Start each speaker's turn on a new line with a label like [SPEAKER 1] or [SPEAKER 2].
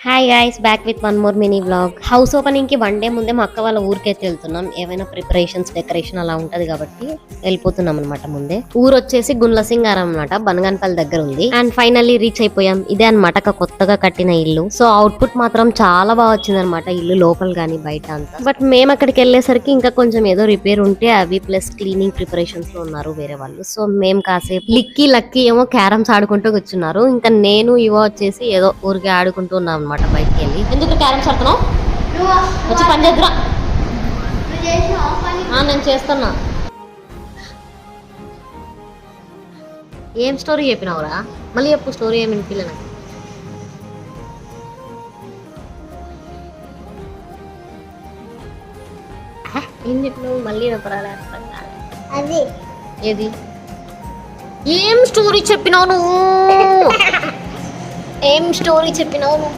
[SPEAKER 1] Hi guys, back with one more mini vlog. House opening కి 1 day ముందే మా అక్క వాళ్ళ ఊరికైతే వెళ్తున్నాం. ఏమైనా ప్రిపరేషన్స్, డెకరేషన్ అలా ఉంటది కాబట్టి వెళ్ళిపోతున్నాం అనమాట. ముందే ఊరు వచ్చేసి గుండ్ల సింగారం అనమాట, బనగానపల్లి దగ్గర ఉంది. అండ్ ఫైనల్లీ రీచ్ అయిపోయాం. ఇదే అనమాట కొత్తగా కట్టిన ఇల్లు. సో అవుట్పుట్ మాత్రం చాలా బాగా వచ్చింది అనమాట, ఇల్లు లోపల గానీ బయట అంతా. బట్ మేము అక్కడికి వెళ్ళేసరికి ఇంకా కొంచెం ఏదో రిపేర్ ఉంటే అవి ప్లస్ క్లీనింగ్ ప్రిపరేషన్స్ లో ఉన్నారు వేరే వాళ్ళు. సో మేము కాసేపు లక్కీ ఏమో క్యారమ్స్ ఆడుకుంటూ కూర్చున్నారు. ఇంకా నేను ఇవో వచ్చేసి ఏదో ఊరికి ఆడుకుంటూ ఉన్నాం అనమాట బయటికి వెళ్ళి. ఎందుకు క్యారమ్స్ ఆడుతున్నావు? వచ్చి పని చేద్దురా. నేను చేస్తున్నా. ఏం స్టోరీ చెప్పినావురా? మళ్ళీ చెప్పు స్టోరీ. ఏమి వినిపిల్ల నాకు. ఏం చెప్పినావు? మళ్ళీ అది ఏది? ఏం స్టోరీ చెప్పినావు నువ్వు? ఏం స్టోరీ చెప్పినావు నువ్వు?